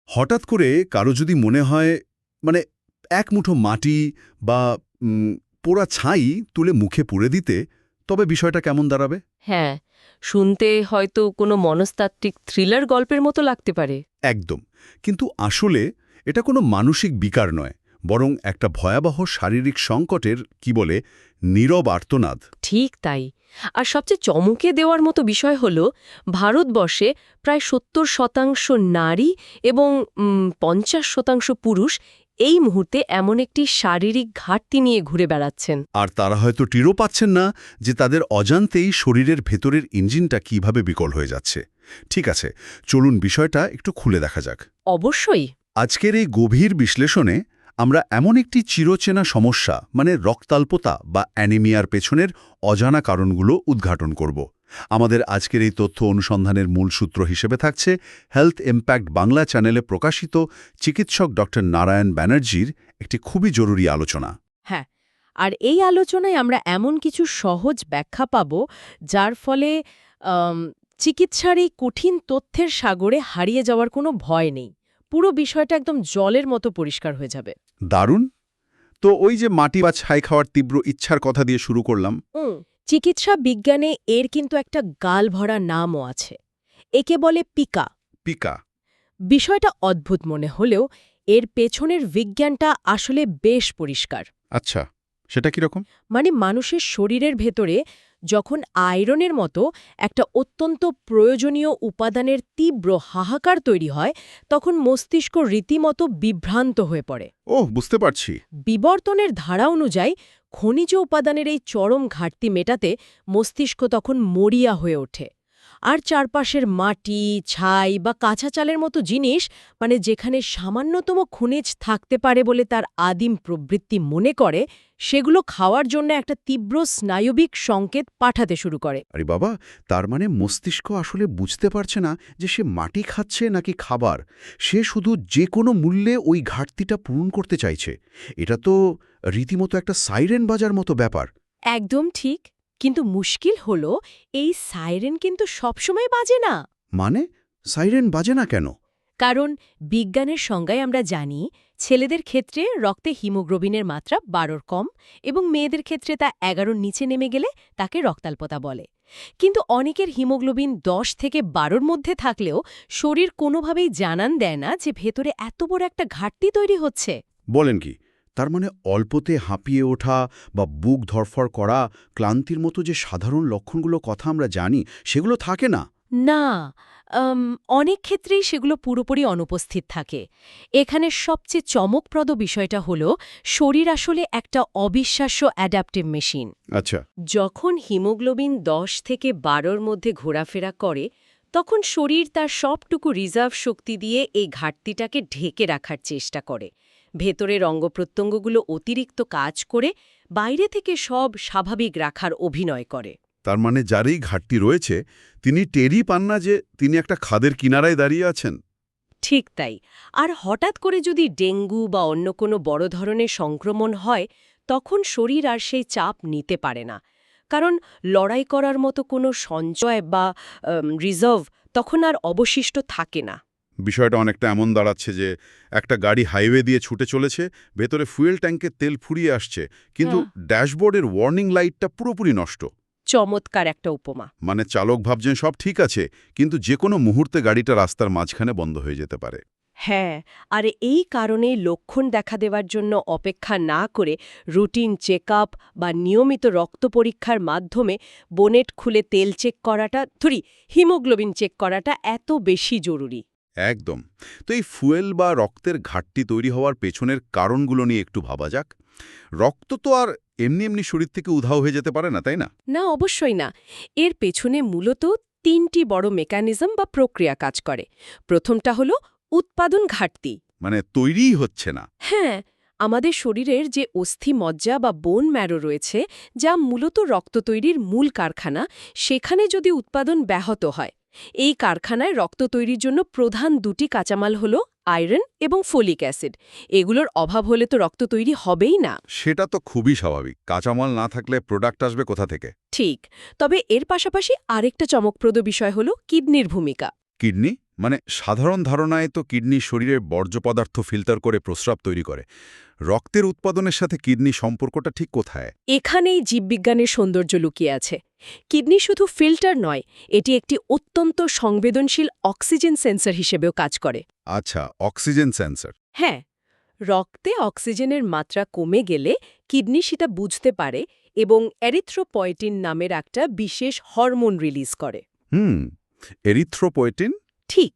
হঠাৎ করে কারো যদি মনে হয় মানে এক মুঠো মাটি বা পোড়া ছাই তুলে মুখে পুরে দিতে, তবে বিষয়টা কেমন দাঁড়াবে? হ্যাঁ, শুনতে হয়তো কোনো মনস্তাত্ত্বিক থ্রিলার গল্পের মতো লাগতে পারে। একদম। কিন্তু আসলে এটা কোনো মানসিক বিকার নয়, বরং একটা ভয়াবহ শারীরিক সংকটের নীরব আর্তনাদ। ঠিক তাই। আর সবচেয়ে চমকে দেওয়ার মতো বিষয় হল, ভারতবর্ষে প্রায় ৭০% নারী এবং ৫০% পুরুষ এই মুহূর্তে এমন একটি শারীরিক ঘাটতি নিয়ে ঘুরে বেড়াচ্ছেন। আর তারা হয়তো টেরও পাচ্ছেন না যে তাদের অজান্তেই শরীরের ভেতরের ইঞ্জিনটা কিভাবে বিকল হয়ে যাচ্ছে। ঠিক আছে, চলুন বিষয়টা একটু খুলে দেখা যাক। অবশ্যই। আজকের এই গভীর বিশ্লেষণে আমরা এমন একটি চিরচেনা সমস্যা রক্তাল্পতা বা অ্যানিমিয়ার পেছনের অজানা কারণগুলো উদ্ঘাটন করব। আমাদের আজকের এই তথ্য অনুসন্ধানের মূল সূত্র হিসেবে থাকছে হেলথ ইম্প্যাক্ট বাংলা চ্যানেলে প্রকাশিত চিকিৎসক ডক্টর নারায়ণ ব্যানার্জির একটি খুবই জরুরি আলোচনা। হ্যাঁ, আর এই আলোচনায় আমরা এমন কিছু সহজ ব্যাখ্যা পাব যার ফলে চিকিৎসার এই কঠিন তথ্যের সাগরে হারিয়ে যাওয়ার কোনো ভয় নেই। পুরো বিষয়টা একদম জলের মতো পরিষ্কার হয়ে যাবে। দারুণ। তো ওই যে মাটি বা ছাই খাওয়ার তীব্র ইচ্ছার কথা দিয়ে শুরু করলাম। চিকিৎসা বিজ্ঞানে এর কিন্তু একটা গালভরা নামও আছে। একে বলে পিকা। পিকা। বিষয়টা অদ্ভুত মনে হলেও এর পেছনের বিজ্ঞানটা আসলে বেশ পরিষ্কার। আচ্ছা, সেটা কিরকম? মানে মানুষের শরীরের ভেতরে যখন আয়রনের মতো একটা অত্যন্ত প্রয়োজনীয় উপাদানের তীব্র হাহাকার তৈরি হয়, তখন মস্তিষ্ক রীতিমতো বিভ্রান্ত হয়ে পড়ে। ওহ, বুঝতে পারছি। বিবর্তনের ধারা অনুযায়ী খনিজ উপাদানের এই চরম ঘাটতি মেটাতে মস্তিষ্ক তখন মরিয়া হয়ে ওঠে। আর চারপাশের মাটি, ছাই বা কাঁচা চালের মতো জিনিস, মানে যেখানে সামান্যতম খনিজ থাকতে পারে বলে তার আদিম প্রবৃত্তি মনে করে, সেগুলো খাওয়ার জন্য একটা তীব্র স্নায়বিক সংকেত পাঠাতে শুরু করে। আরে বাবা, তার মানে মস্তিষ্ক আসলে বুঝতে পারছে না যে সে মাটি খাচ্ছে নাকি খাবার। সে শুধু যে কোনো মূল্যে ওই ঘাটতিটা পূরণ করতে চাইছে। এটা তো রীতিমতো একটা সাইরেন বাজার মতো ব্যাপার। একদম ঠিক। কিন্তু মুশকিল হলো, এই সাইরেন কিন্তু সবসময় বাজে না। মানে সাইরেন বাজে না কেন? কারণ বিজ্ঞানের সংজ্ঞায় আমরা জানি, ছেলেদের ক্ষেত্রে রক্তে হিমোগ্লোবিনের মাত্রা 12 কম এবং মেয়েদের ক্ষেত্রে তা 11 নিচে নেমে গেলে তাকে রক্তাল্পতা বলে। কিন্তু অনেকের হিমোগ্লোবিন 10 থেকে 12 মধ্যে থাকলেও শরীর কোনোভাবেই জানান দেয় না যে ভেতরে এত বড় একটা ঘাটতি তৈরি হচ্ছে। বলেন কি? তার মানে অল্পতে হাঁপিয়ে ওঠা বা বুক ধড়ফড় করা, ক্লান্তির মতো যে সাধারণ লক্ষণগুলো কথা আমরা জানি, সেগুলো থাকে না? না, অনেক ক্ষেত্রেই সেগুলো পুরোপুরি অনুপস্থিত থাকে। এখানে সবচেয়ে চমকপ্রদ বিষয়টা হলো, শরীর আসলে একটা অবিশ্বাস্য অ্যাডাপটিভ মেশিন। আচ্ছা। যখন হিমোগ্লোবিন 10 থেকে 12র মধ্যে ঘোরাফেরা করে, তখন শরীর তার সবটুকু রিজার্ভ শক্তি দিয়ে এই ঘাটতিটাকে ঢেকে রাখার চেষ্টা করে। ভেতরের অঙ্গপ্রত্যঙ্গগুলো অতিরিক্ত কাজ করে বাইরে থেকে সব স্বাভাবিক রাখার অভিনয় করে। তার মানে যারই ঘাটতি রয়েছে, তিনি টেরই পান না যে তিনি একটা খাদের কিনারায় দাঁড়িয়ে আছেন। ঠিক তাই। আর হঠাৎ করে যদি ডেঙ্গু বা অন্য কোনো বড় ধরনের সংক্রমণ হয়, তখন শরীর আর সেই চাপ নিতে পারে না। কারণ লড়াই করার মতো কোনো সঞ্চয় বা রিজার্ভ তখন আর অবশিষ্ট থাকে না। বিষয়টা অনেকটা এমন দাঁড়াচ্ছে যে একটা গাড়ি হাইওয়ে দিয়ে ছুটে চলেছে, ভেতরে ফুয়েল ট্যাঙ্কে তেল ফুরিয়ে আসছে, কিন্তু ড্যাশবোর্ডের ওয়ার্নিং লাইটটা পুরোপুরি নষ্ট। চমৎকার একটা উপমা। মানে চালক ভাবছেন সব ঠিক আছে, কিন্তু যে কোনো মুহূর্তে গাড়িটা রাস্তার মাঝখানে বন্ধ হয়ে যেতে পারে। হ্যাঁ, আর এই কারণেই লক্ষণ দেখা দেওয়ার জন্য অপেক্ষা না করে রুটিন চেকআপ বা নিয়মিত রক্ত পরীক্ষার মাধ্যমে বোনেট খুলে তেল চেক করাটা, হিমোগ্লোবিন চেক করাটা এত বেশি জরুরি। একদম। তো এই ফুয়েল বা রক্তের ঘাটতি তৈরি হওয়ার পেছনের কারণগুলো নিয়ে একটু ভাবা যাক। রক্ত তো আর এমনি এমনি শরীর থেকে উধাও হয়ে যেতে পারে না, তাই না? না, অবশ্যই না। এর পেছনে মূলত 3টি বড় মেকানিজম বা প্রক্রিয়া কাজ করে। প্রথমটা হলো উৎপাদন ঘাটতি। মানে তৈরিই হচ্ছে না? হ্যাঁ, আমাদের শরীরের যে অস্থি মজ্জা বা বোন ম্যারো রয়েছে, যা মূলত রক্ত তৈরির মূল কারখানা, সেখানে যদি উৎপাদন ব্যাহত হয়, এই কারখানায় রক্ত তৈরির জন্য প্রধান 2টি কাঁচামাল হল আয়রন এবং ফোলিক অ্যাসিড। এগুলোর অভাব হলে তো রক্ত তৈরি হবেই না। সেটা তো খুবই স্বাভাবিক। কাঁচামাল না থাকলে প্রোডাক্ট আসবে কোথা থেকে? ঠিক। তবে এর পাশাপাশি আরেকটা চমকপ্রদ বিষয় হল কিডনির ভূমিকা। কিডনি? মানে সাধারণ ধারণায় তো কিডনি শরীরের বর্জ্য পদার্থ ফিল্টার করে প্রস্রাব তৈরি করে। রক্তের উৎপাদনের সাথে কিডনি সম্পর্কটা ঠিক কোথায়? এখানেই জীববিজ্ঞানের সৌন্দর্য লুকিয়ে আছে। কিডনি শুধু ফিল্টার নয়, এটি একটি অত্যন্ত সংবেদনশীল অক্সিজেন সেন্সর হিসেবেও কাজ করে। আচ্ছা, অক্সিজেন সেন্সর। হ্যাঁ, রক্তে অক্সিজেনের মাত্রা কমে গেলে কিডনি সেটা বুঝতে পারে এবং এরিথ্রোপয়েটিন নামের একটা বিশেষ হরমোন রিলিজ করে। এরিথ্রোপয়েটিন। ঠিক,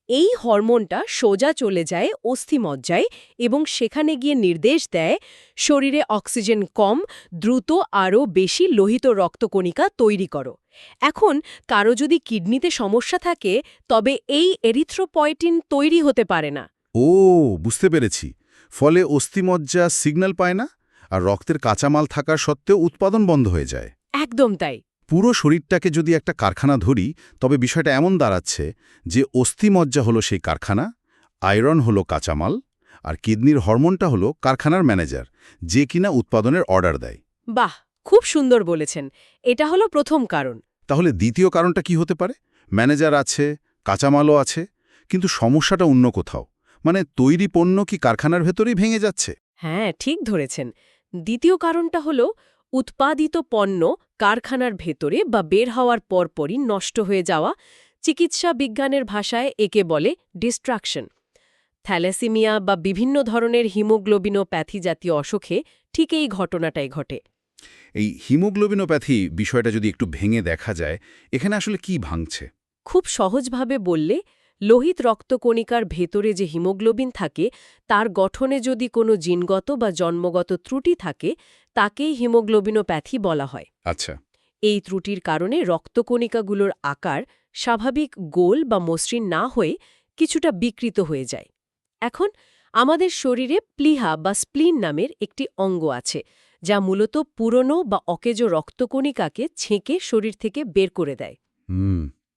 এই হরমোনটা সোজা চলে যায় অস্থিমজ্জায় এবং সেখানে গিয়ে নির্দেশ দেয় শরীরে অক্সিজেন কম, দ্রুত আরও বেশি লোহিত রক্তকণিকা তৈরি করো। এখন কারো যদি কিডনিতে সমস্যা থাকে, তবে এই এরিথ্রোপয়েটিন তৈরি হতে পারে না। ও, বুঝতে পেরেছি। ফলে অস্থিমজ্জা সিগন্যাল পায় না, আর রক্তের কাঁচামাল থাকা সত্ত্বেও উৎপাদন বন্ধ হয়ে যায়। একদম তাই। পুরো শরীরটাকে যদি একটা কারখানা ধরি, তবে বিষয়টা এমন দাঁড়াচ্ছে যে অস্থিমজ্জা হলো সেই কারখানা, আয়রন হলো কাঁচামাল, আর কিডনির হরমোনটা হলো কারখানার ম্যানেজার, যে কিনা উৎপাদনের অর্ডার দেয়। বাহ, খুব সুন্দর বলেছেন। এটা হলো প্রথম কারণ। তাহলে দ্বিতীয় কারণটা কি হতে পারে? ম্যানেজার আছে, কাঁচামালও আছে, কিন্তু সমস্যাটা অন্য কোথাও। মানে তৈরি পণ্য কি কারখানার ভেতরেই ভেঙে যাচ্ছে? হ্যাঁ, ঠিক ধরেছেন। দ্বিতীয় কারণটা হলো উৎপাদিত পণ্য কারখানার ভেতরে বা বের হওয়ার পরপরই নষ্ট হয়ে যাওয়া। চিকিৎসা বিজ্ঞানের ভাষায় একে বলে ডিস্ট্রাকশন। থ্যালাসেমিয়া বা বিভিন্ন ধরনের হিমোগ্লোবিনোপ্যাথি জাতীয় অসুখে ঠিক এই ঘটনাটাই ঘটে। এই হিমোগ্লোবিনোপ্যাথি বিষয়টা যদি একটু ভেঙে দেখা যায়, এখানে আসলে কি ভাঙছে? খুব সহজভাবে বললে, লোহিত রক্তকণিকার ভেতরে যে হিমোগ্লোবিন থাকে তার গঠনে যদি কোনো জিনগত বা জন্মগত ত্রুটি থাকে, তাকেই হিমোগ্লোবিনোপ্যাথি বলা হয়। আচ্ছা। এই ত্রুটির কারণে রক্তকণিকাগুলোর আকার স্বাভাবিক গোল বা মসৃণ না হয়ে কিছুটা বিকৃত হয়ে যায়। এখন আমাদের শরীরে প্লিহা বা স্প্লিন নামের একটি অঙ্গ আছে, যা মূলত পুরনো বা অকেজো রক্তকণিকাকে ছেঁকে শরীর থেকে বের করে দেয়।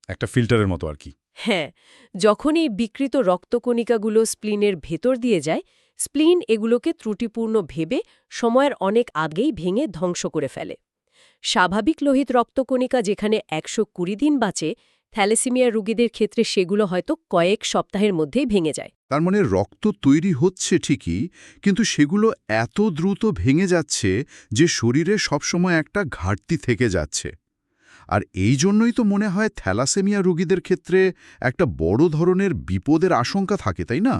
একটা ফিল্টারের মতো আর কি। হ্যাঁ, যখন এই বিকৃত রক্তকণিকাগুলো স্প্লিনের ভেতর দিয়ে যায়, স্প্লিন এগুলোকে ত্রুটিপূর্ণ ভেবে সময়ের অনেক আগেই ভেঙে ধ্বংস করে ফেলে। স্বাভাবিক লোহিত রক্তকণিকা যেখানে ১২০ দিন বাঁচে, থ্যালাসেমিয়া রোগীদের ক্ষেত্রে সেগুলো হয়তো কয়েক সপ্তাহের মধ্যেই ভেঙে যায়। তার মানে রক্ত তৈরি হচ্ছে ঠিকই, কিন্তু সেগুলো এত দ্রুত ভেঙে যাচ্ছে যে শরীরে সবসময় একটা ঘাটতি থেকে যাচ্ছে। আর এই জন্যই তো মনে হয় থ্যালাসেমিয়া রোগীদের ক্ষেত্রে একটা বড় ধরনের বিপদের আশঙ্কা থাকে, তাই না?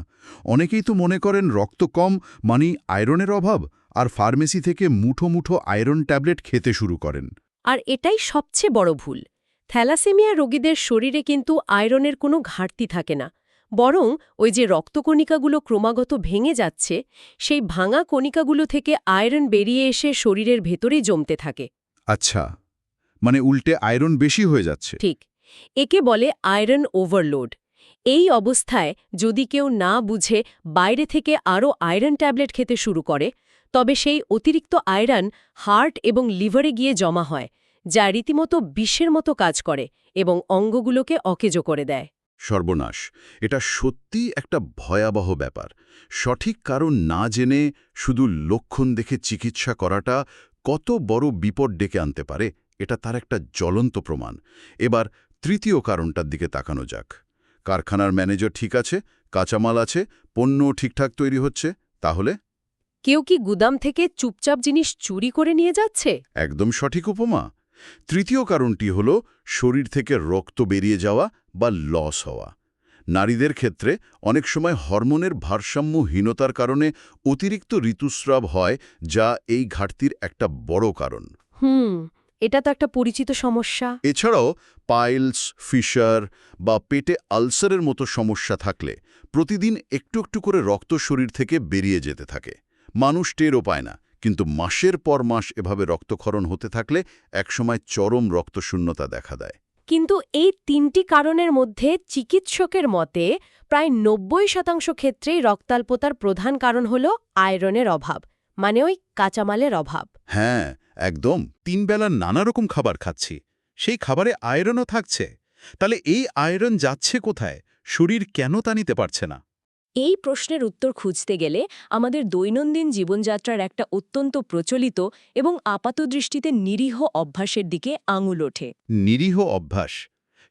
অনেকেই তো মনে করেন রক্ত কম মানে আয়রনের অভাব, আর ফার্মেসি থেকে মুঠো মুঠো আয়রন ট্যাবলেট খেতে শুরু করেন। আর এটাই সবচেয়ে বড় ভুল। থ্যালাসেমিয়া রোগীদের শরীরে কিন্তু আয়রনের কোনো ঘাটতি থাকে না, বরং ওই যে রক্তকণিকাগুলো ক্রমাগত ভেঙে যাচ্ছে, সেই ভাঙা কণিকাগুলো থেকে আয়রন বেরিয়ে এসে শরীরের ভেতরেই জমতে থাকে। আচ্ছা, মানে উল্টে আয়রন বেশি হয়ে যাচ্ছে। ঠিক, একে বলে আয়রন ওভারলোড। এই অবস্থায় যদি কেউ না বুঝে বাইরে থেকে আরও আয়রন ট্যাবলেট খেতে শুরু করে, তবে সেই অতিরিক্ত আয়রন হার্ট এবং লিভারে গিয়ে জমা হয়, যা রীতিমতো বিষের মতো কাজ করে এবং অঙ্গগুলোকে অকেজো করে দেয়। সর্বনাশ! এটা সত্যিই একটা ভয়াবহ ব্যাপার। সঠিক কারণ না জেনে শুধু লক্ষণ দেখে চিকিৎসা করাটা কত বড় বিপদ ডেকে আনতে পারে, এটা তার একটা জ্বলন্ত প্রমাণ। এবার তৃতীয় কারণটার দিকে তাকানো যাক। কারখানার ম্যানেজার ঠিক আছে, কাঁচামাল আছে, পণ্য ঠিকঠাক তৈরি হচ্ছে, তাহলে? কেউ কি গুদাম থেকে চুপচাপ জিনিস চুরি করে নিয়ে যাচ্ছে? একদম সঠিক উপমা। তৃতীয় কারণটি হল শরীর থেকে রক্ত বেরিয়ে যাওয়া বা লস হওয়া। নারীদের ক্ষেত্রে অনেক সময় হরমোনের ভারসাম্যহীনতার কারণে অতিরিক্ত ঋতুস্রাব হয়, যা এই ঘাটতির একটা বড় কারণ। এটা তো একটা পরিচিত সমস্যা। এছাড়াও পাইলস, ফিশার বা পেটে আলসারের মতো সমস্যা থাকলে প্রতিদিন একটু একটু করে রক্ত শরীর থেকে বেরিয়ে যেতে থাকে। মানুষ টেরও পায় না, কিন্তু মাসের পর মাস এভাবে রক্তক্ষরণ হতে থাকলে একসময় চরম রক্তশূন্যতা দেখা দেয়। কিন্তু এই তিনটি কারণের মধ্যে চিকিৎসকের মতে প্রায় ৯০% ক্ষেত্রেই রক্তাল্পতার প্রধান কারণ হল আয়রনের অভাব, মানে ওই কাঁচামালের অভাব। হ্যাঁ, একদম। ৩ বেলা নানা রকম খাবার খাচ্ছি, সেই খাবারে আয়রনও থাকছে। তাহলে এই আয়রন যাচ্ছে কোথায়? শরীর কেন তা নিতে পারছে না? এই প্রশ্নের উত্তর খুঁজতে গেলে আমাদের দৈনন্দিন জীবনযাত্রার একটা অত্যন্ত প্রচলিত এবং আপাতদৃষ্টিতে নিরীহ অভ্যাসের দিকে আঙুল ওঠে। নিরীহ অভ্যাস,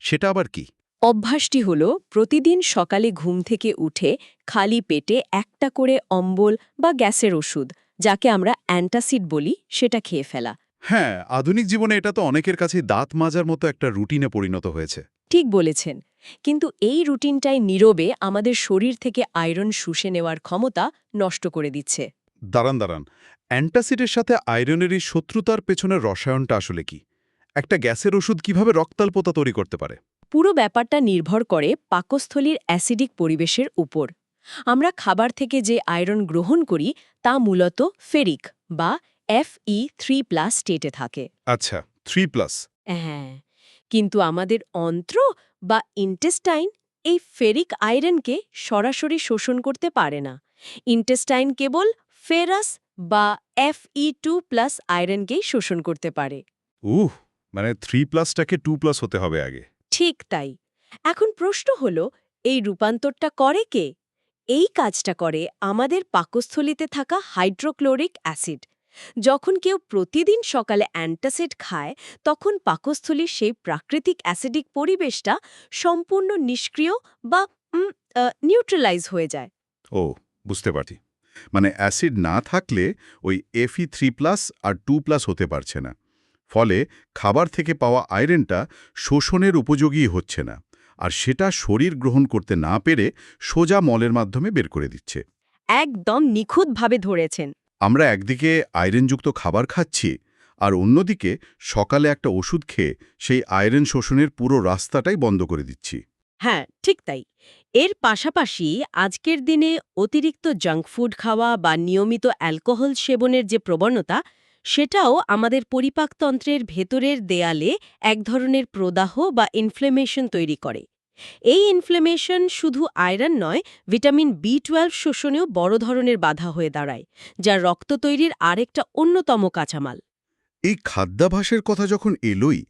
সেটা আবার কি? অভ্যাসটি হল প্রতিদিন সকালে ঘুম থেকে উঠে খালি পেটে একটা করে অম্বল বা গ্যাসের ওষুধ, যাকে আমরা অ্যান্টাসিড বলি, সেটা খেয়ে ফেলা। হ্যাঁ, আধুনিক জীবনে এটা তো অনেকের কাছেই দাঁত মাজার মতো একটা রুটিনে পরিণত হয়েছে। ঠিক বলেছেন। কিন্তু এই রুটিনটাই নীরবে আমাদের শরীর থেকে আয়রন শুষে নেওয়ার ক্ষমতা নষ্ট করে দিচ্ছে। দাঁড়ান, অ্যান্টাসিডের সাথে আয়রনের এই শত্রুতার পেছনের রসায়নটা আসলে কি? একটা গ্যাসের ওষুধ কিভাবে রক্তাল্পতা তৈরি করতে পারে? পুরো ব্যাপারটা নির্ভর করে পাকস্থলীর অ্যাসিডিক পরিবেশের উপর। আমরা খাবার থেকে যে আয়রন গ্রহণ করি তা মূলত ফেরিক বা Fe3+ স্টেটে থাকে। আচ্ছা, 3+। হ্যাঁ, কিন্তু আমাদের অন্ত্র বা ইন্টেস্টাইন এই ফেরিক আয়রনকে সরাসরি শোষণ করতে পারে না। ইন্টেস্টাইন কেবল ফেরাস বা Fe2+ আয়রনকেই শোষণ করতে পারে। মানে 3+টাকে 2+ হতে হবে আগে। ঠিক তাই। এখন প্রশ্ন হলো, এই রূপান্তরটা করে কে? এই কাজটা করে আমাদের পাকস্থলীতে থাকা হাইড্রোক্লোরিক অ্যাসিড। যখন কেউ প্রতিদিন সকালে অ্যান্টাসিড খায়, তখন পাকস্থলীর সেই প্রাকৃতিক অ্যাসিডিক পরিবেশটা সম্পূর্ণ নিষ্ক্রিয় বা নিউট্রালাইজ হয়ে যায়। ও, বুঝতে পারছি। মানে অ্যাসিড না থাকলে ওই Fe3+ আর 2+ হতে পারছে না। ফলে খাবার থেকে পাওয়া আয়রনটা শোষণের উপযোগী হচ্ছে না, আর সেটা শরীর গ্রহণ করতে না পেরে সোজা মলের মাধ্যমে বের করে দিচ্ছে। একদম নিখুঁতভাবে ধরেছেন। আমরা একদিকে আয়রনযুক্ত খাবার খাচ্ছি, আর অন্যদিকে সকালে একটা ওষুধ খেয়ে সেই আয়রন শোষণের পুরো রাস্তাটাই বন্ধ করে দিচ্ছি। হ্যাঁ, ঠিক তাই। এর পাশাপাশি আজকের দিনে অতিরিক্ত জাঙ্ক ফুড খাওয়া বা নিয়মিত অ্যালকোহল সেবনের যে প্রবণতা, সেটাও আমাদের পরিপাকতন্ত্রের ভেতরের দেয়ালে এক ধরনের প্রদাহ বা ইনফ্লেমেশন তৈরি করে। এই ইনফ্লেমেশন শুধু আয়রন নয়, ভিটামিন B12 শোষণেও বড় ধরনের বাধা হয়ে দাঁড়ায়, যা রক্ত তৈরির আরেকটা অন্যতম কাঁচামাল। এই খাদ্যাভ্যাসের কথা যখন এলোই,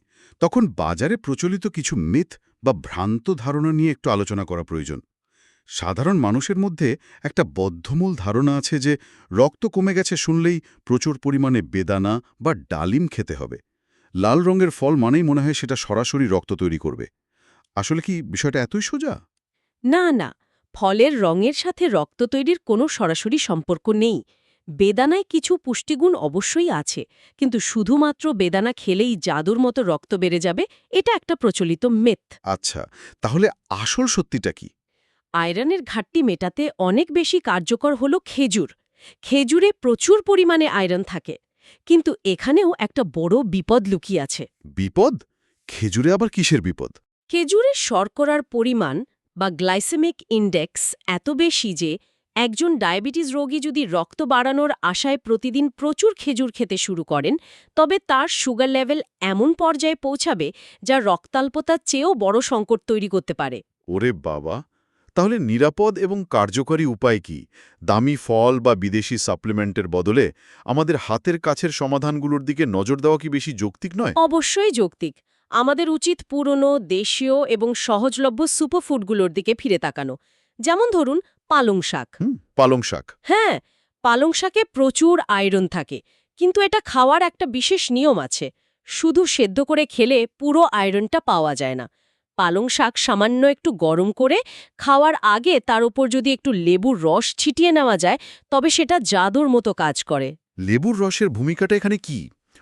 তখন বাজারে প্রচলিত কিছু মিথ বা ভ্রান্ত ধারণা নিয়ে একটু আলোচনা করা প্রয়োজন। সাধারণ মানুষের মধ্যে একটা বদ্ধমূল ধারণা আছে যে রক্ত কমে গেছে শুনলেই প্রচুর পরিমাণে বেদানা বা ডালিম খেতে হবে। লাল রঙের ফল মানেই মনে হয় সেটা সরাসরি রক্ত তৈরি করবে। আসলে কি বিষয়টা এতই সোজা? না, না, ফলের রঙের সাথে রক্ত তৈরির কোনো সরাসরি সম্পর্ক নেই। বেদানায় কিছু পুষ্টিগুণ অবশ্যই আছে, কিন্তু শুধুমাত্র বেদানা খেলেই জাদুর মতো রক্ত বেড়ে যাবে, এটা একটা প্রচলিত মিথ। আচ্ছা, তাহলে আসল সত্যিটা কি? আয়রনের ঘাটতি মেটাতে অনেক বেশি কার্যকর হল খেজুর। খেজুরে প্রচুর পরিমাণে আয়রন থাকে, কিন্তু এখানেও একটা বড় বিপদ লুকিয়ে আছে। বিপদ? খেজুরে আবার কিসের বিপদ? খেজুরের শর্করার পরিমাণ বা গ্লাইসেমিক ইন্ডেক্স এত বেশি যে একজন ডায়াবেটিস রোগী যদি রক্ত বাড়ানোর আশায় প্রতিদিন প্রচুর খেজুর খেতে শুরু করেন, তবে তার সুগার লেভেল এমন পর্যায়ে পৌঁছাবে যা রক্তাল্পতার চেয়েও বড় সংকট তৈরি করতে পারে। ওরে বাবা! তাহলে নিরাপদ এবং কার্যকরী উপায় কি? দামি ফল বা বিদেশি সাপ্লিমেন্টের বদলে আমাদের হাতের কাছের সমাধানগুলোর দিকে নজর দেওয়া কি বেশি যৌক্তিক নয়? অবশ্যই যৌক্তিক। আমাদের উচিত পুরনো, দেশীয় এবং সহজলভ্য সুপারফুডগুলোর দিকে ফিরে তাকানো। যেমন ধরুন পালং শাক। পালং শাক। হ্যাঁ, পালং শাকে প্রচুর আয়রন থাকে, কিন্তু এটা খাওয়ার একটা বিশেষ নিয়ম আছে। শুধু সেদ্ধ করে খেলে পুরো আয়রনটা পাওয়া যায় না। পালং শাক সামান্য একটু গরম করে খাওয়ার আগে তার উপর যদি একটু লেবুর রস ছিটিয়ে নেওয়া যায়, তবে সেটা জাদুর মতো কাজ করে। লেবুর রসের ভূমিকাটা এখানে কি?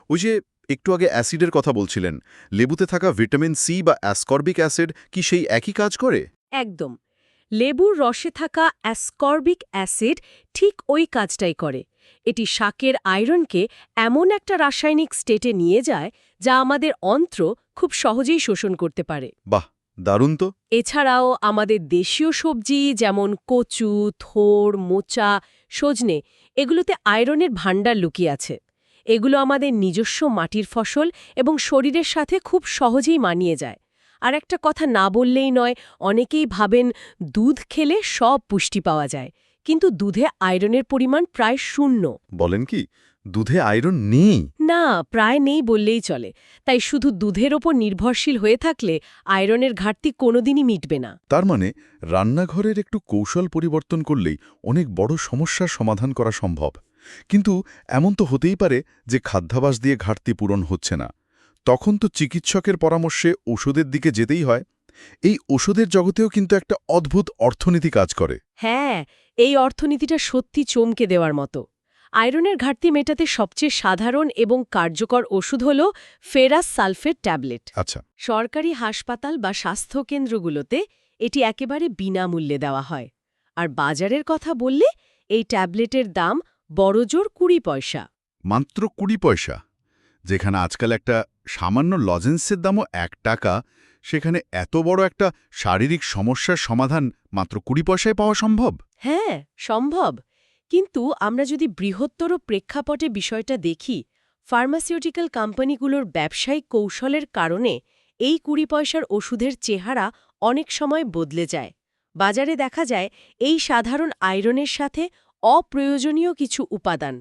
ওই যে একটু আগে অ্যাসিডের কথা বলছিলেন, লেবুতে থাকা ভিটামিন সি বা অ্যাসকর্বিক অ্যাসিড কি সেই একই কাজ করে? একদম। লেবুর রসে থাকা অ্যাসকর্বিক অ্যাসিড ঠিক ওই কাজটাই করে। এটি শাকের আয়রনকে এমন একটা রাসায়নিক স্টেটে নিয়ে যায় যা আমাদের অন্ত্র খুব সহজেই শোষণ করতে পারে। বাহ, দারুণ তো! এছাড়াও আমাদের দেশীয় সবজি যেমন কচু, থোড়, মোচা, সজনে, এগুলোতে আয়রনের ভাণ্ডার লুকিয়ে আছে। এগুলো আমাদের নিজস্ব মাটির ফসল এবং শরীরের সাথে খুব সহজেই মানিয়ে যায়। আর একটা কথা না বললেই নয়, অনেকেই ভাবেন দুধ খেলে সব পুষ্টি পাওয়া যায়, কিন্তু দুধে আয়রনের পরিমাণ প্রায় 0। বলেন কি, দুধে আয়রন নেই? না, প্রায় নেই বললেই চলে। তাই শুধু দুধের ওপর নির্ভরশীল হয়ে থাকলে আয়রনের ঘাটতি কোনোদিনই মিটবে না। তার মানে রান্নাঘরের একটু কৌশল পরিবর্তন করলেই অনেক বড় সমস্যার সমাধান করা সম্ভব। কিন্তু এমন তো হতেই পারে যে খাদ্যাভ্যাস দিয়ে ঘাটতি পূরণ হচ্ছে না। তখন তো চিকিৎসকের পরামর্শে ওষুধের দিকে যেতেই হয়। এই ওষুধের জগতেও কিন্তু একটা অদ্ভুত অর্থনীতি কাজ করে। হ্যাঁ, এই অর্থনীতিটা সত্যি চমকে দেওয়ার মতো। আয়রনের ঘাটতি মেটাতে সবচেয়ে সাধারণ এবং কার্যকর ওষুধ হল ফেরাস সালফেট ট্যাবলেট। আচ্ছা। সরকারি হাসপাতাল বা স্বাস্থ্যকেন্দ্রগুলোতে এটি একেবারে বিনামূল্যে দেওয়া হয়। আর বাজারের কথা বললে এই ট্যাবলেটের দাম বড়জোর 20 পয়সা। মাত্র 20 পয়সা। যেখানে আজকাল একটা সামান্য লজেন্সের দামও 1 টাকা, সেখানে এত বড় একটা শারীরিক সমস্যার সমাধান মাত্র 20 পয়সায় পাওয়া সম্ভব? হ্যাঁ, সম্ভব। কিন্তু আমরা যদি বৃহত্তর প্রেক্ষাপটে বিষয়টা দেখি, ফার্মাসিউটিক্যাল কোম্পানিগুলোর ব্যবসায়িক কৌশলের কারণে এই 20 পয়সার ওষুধের চেহারা অনেক সময় বদলে যায়। বাজারে দেখা যায় এই সাধারণ আয়রনের সাথে অপ্রয়োজনীয় কিছু উপাদান,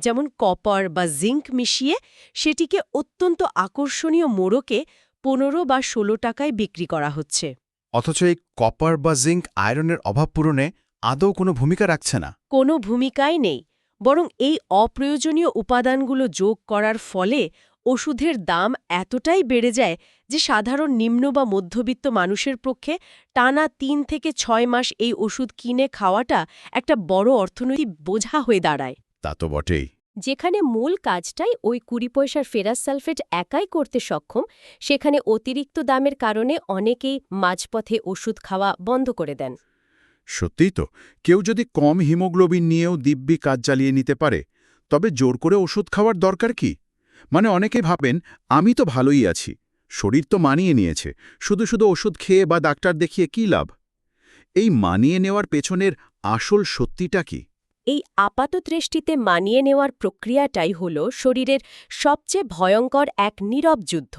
যেমন কপার বা জিঙ্ক মিশিয়ে সেটিকে অত্যন্ত আকর্ষণীয় মোড়কে 15 বা 16 টাকায় বিক্রি করা হচ্ছে। অথচ এই কপার বা জিঙ্ক আয়রনের অভাব পূরণে আদৌ কোনো ভূমিকা রাখছে না। কোনো ভূমিকাই নেই, বরং এই অপ্রয়োজনীয় উপাদানগুলো যোগ করার ফলে ওষুধের দাম এতটাই বেড়ে যায় যে সাধারণ নিম্ন বা মধ্যবিত্ত মানুষের পক্ষে টানা 3 থেকে 6 মাস এই ওষুধ কিনে খাওয়াটা একটা বড় অর্থনৈতিক বোঝা হয়ে দাঁড়ায়। তা তো বটেই। যেখানে মূল কাজটাই ওই 20 পয়সার ফেরাস সালফেট একাই করতে সক্ষম, সেখানে অতিরিক্ত দামের কারণে অনেকেই মাঝপথে ওষুধ খাওয়া বন্ধ করে দেন। সত্যিই তো, কেউ যদি কম হিমোগ্লোবিন নিয়েও দিব্যি কাজ চালিয়ে নিতে পারে, তবে জোর করে ওষুধ খাওয়ার দরকার কি? মানে অনেকে ভাবেন, আমি তো ভালোই আছি, শরীর তো মানিয়ে নিয়েছে, শুধু শুধু ওষুধ খেয়ে বা ডাক্তার দেখিয়ে কী লাভ? এই মানিয়ে নেওয়ার পেছনের আসল সত্যিটা কি? এই আপাতদৃষ্টিতে মানিয়ে নেওয়ার প্রক্রিয়াটাই হল শরীরের সবচেয়ে ভয়ঙ্কর এক নীরব যুদ্ধ।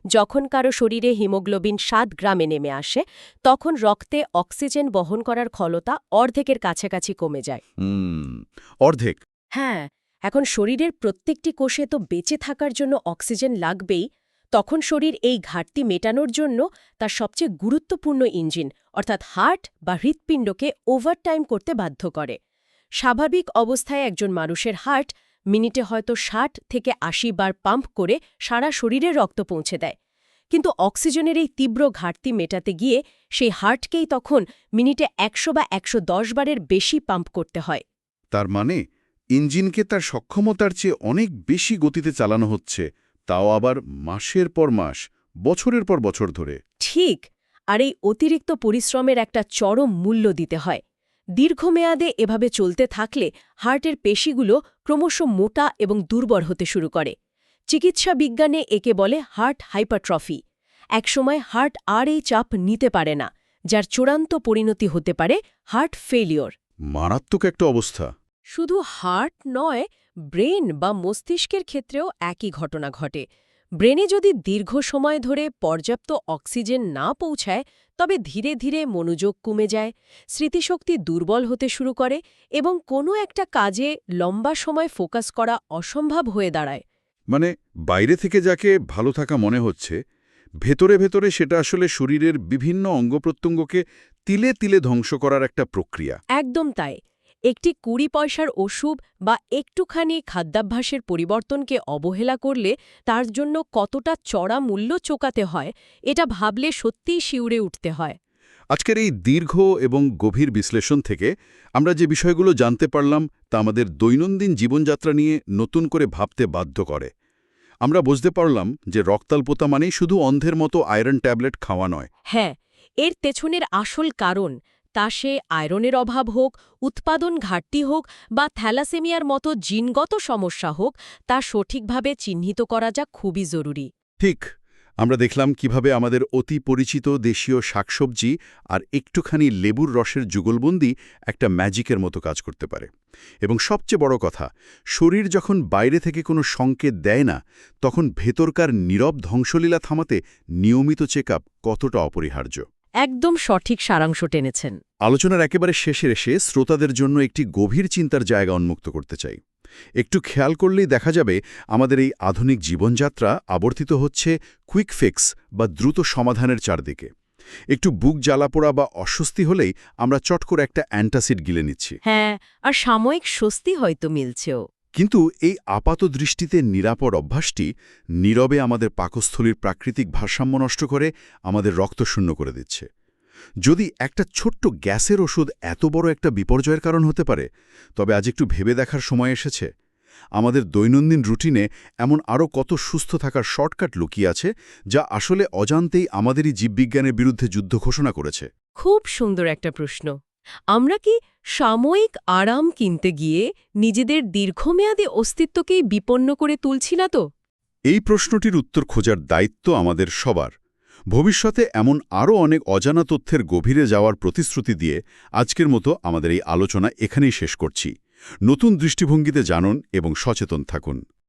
যখন কারো শরীরে হিমোগ্লোবিন 7 গ্রামে নেমে আসে, তখন রক্তে অক্সিজেন বহন করার ক্ষমতা অর্ধেকের কাছাকাছি কমে যায়। অর্ধেক? হ্যাঁ, এখন শরীরের প্রত্যেকটি কোষে তো বেঁচে থাকার জন্য অক্সিজেন লাগবেই। তখন শরীর এই ঘাটতি মেটানোর জন্য তার সবচেয়ে গুরুত্বপূর্ণ ইঞ্জিন অর্থাৎ হার্ট বা হৃৎপিণ্ডকে ওভারটাইম করতে বাধ্য করে। স্বাভাবিক অবস্থায় একজন মানুষের হার্ট মিনিটে হয়তো 60 থেকে 80 বার পাম্প করে সারা শরীরে রক্ত পৌঁছে দেয়। কিন্তু অক্সিজেনের এই তীব্র ঘাটতি মেটাতে গিয়ে সেই হার্টকেই তখন মিনিটে 100 বা 110 বারের বেশি পাম্প করতে হয়। তার মানে ইঞ্জিনকে তার সক্ষমতার চেয়ে অনেক বেশি গতিতে চালানো হচ্ছে, তাও আবার মাসের পর মাস, বছরের পর বছর ধরে। ঠিক, আর এই অতিরিক্ত পরিশ্রমের একটা চরম মূল্য দিতে হয়। দীর্ঘমেয়াদে এভাবে চলতে থাকলে হার্টের পেশিগুলো ক্রমশ মোটা এবং দুর্বল হতে শুরু করে। চিকিৎসা বিজ্ঞানে একে বলে হার্ট হাইপারট্রফি। একসময় হার্ট আর এই চাপ নিতে পারে না, যার চূড়ান্ত পরিণতি হতে পারে হার্ট ফেলিওর। মারাত্মক একটা অবস্থা। শুধু হার্ট নয়, ব্রেন বা মস্তিষ্কের ক্ষেত্রেও একই ঘটনা ঘটে। ব্রেনে যদি দীর্ঘ সময় ধরে পর্যাপ্ত অক্সিজেন না পৌঁছায়, তবে ধীরে ধীরে মনোযোগ কমে যায়, স্মৃতিশক্তি দুর্বল হতে শুরু করে এবং কোনো একটা কাজে লম্বা সময় ফোকাস করা অসম্ভব হয়ে দাঁড়ায়। মানে বাইরে থেকে যাকে ভালো থাকা মনে হচ্ছে, ভেতরে ভেতরে সেটা আসলে শরীরের বিভিন্ন অঙ্গপ্রত্যঙ্গকে তিলে তিলে ধ্বংস করার একটা প্রক্রিয়া। একদম তাই। একটি 20 পয়সার ওষুধ বা একটুখানি খাদ্যাভ্যাসের পরিবর্তনকে অবহেলা করলে তার জন্য কতটা চড়া মূল্য চোকাতে হয়, এটা ভাবলে সত্যিই শিউরে উঠতে হয়। আজকের এই দীর্ঘ এবং গভীর বিশ্লেষণ থেকে আমরা যে বিষয়গুলো জানতে পারলাম, তা আমাদের দৈনন্দিন জীবনযাত্রা নিয়ে নতুন করে ভাবতে বাধ্য করে। আমরা বুঝতে পারলাম যে রক্তাল্পতা মানেই শুধু অন্ধের মতো আয়রন ট্যাবলেট খাওয়া নয়। হ্যাঁ, এর পেছনের আসল কারণ, তা সে আয়রনের অভাব হোক, উৎপাদন ঘাটতি হোক বা থ্যালাসেমিয়ার মতো জিনগত সমস্যা হোক, তা সঠিকভাবে চিহ্নিত করা যা খুবই জরুরি। ঠিক, আমরা দেখলাম কিভাবে আমাদের অতি পরিচিত দেশীয় শাকসবজি আর একটুখানি লেবুর রসের যুগলবন্দি একটা ম্যাজিকের মতো কাজ করতে পারে। এবং সবচেয়ে বড় কথা, শরীর যখন বাইরে থেকে কোনো সংকেত দেয় না, তখন ভেতরকার নীরব ধ্বংসলীলা থামাতে নিয়মিত চেকআপ কতটা অপরিহার্য। একদম সঠিক সারাংশ টেনেছেন। আলোচনার একেবারে শেষে এসে শ্রোতাদের জন্য একটি গভীর চিন্তার জায়গা উন্মুক্ত করতে চাই। একটু খেয়াল করলেই দেখা যাবে আমাদের এই আধুনিক জীবনযাত্রা আবর্তিত হচ্ছে কুইক ফিক্স বা দ্রুত সমাধানের চারদিকে। একটু বুক জ্বালাপোড়া বা অস্বস্তি হলেই আমরা চট করে একটা অ্যান্টাসিড গিলে নিচ্ছি। হ্যাঁ, আর সাময়িক স্বস্তি হয়তো মিলছেও। কিন্তু এই আপাত দৃষ্টিতে নিরাপদ অভ্যাসটি নীরবে আমাদের পাকস্থলীর প্রাকৃতিক ভারসাম্য নষ্ট করে আমাদের রক্ত শূন্য করে দিচ্ছে। যদি একটা ছোট্ট গ্যাসের ওষুধ এত বড় একটা বিপর্যয়ের কারণ হতে পারে, তবে আজ একটু ভেবে দেখার সময় এসেছে আমাদের দৈনন্দিন রুটিনে এমন আরও কত সুস্থ থাকার শর্টকাট লুকিয়ে আছে, যা আসলে অজান্তেই আমাদেরই জীববিজ্ঞানের বিরুদ্ধে যুদ্ধ ঘোষণা করেছে। খুব সুন্দর একটা প্রশ্ন। আমরা কি সাময়িক আরাম কিনতে গিয়ে নিজেদের দীর্ঘমেয়াদী অস্তিত্বকেই বিপন্ন করে তুলছি না তো? এই প্রশ্নটির উত্তর খোঁজার দায়িত্ব আমাদের সবার। ভবিষ্যতে এমন আরও অনেক অজানা তথ্যের গভীরে যাওয়ার প্রতিশ্রুতি দিয়ে আজকের মতো আমাদের এই আলোচনা এখানেই শেষ করছি। নতুন দৃষ্টিভঙ্গিতে জানুন এবং সচেতন থাকুন।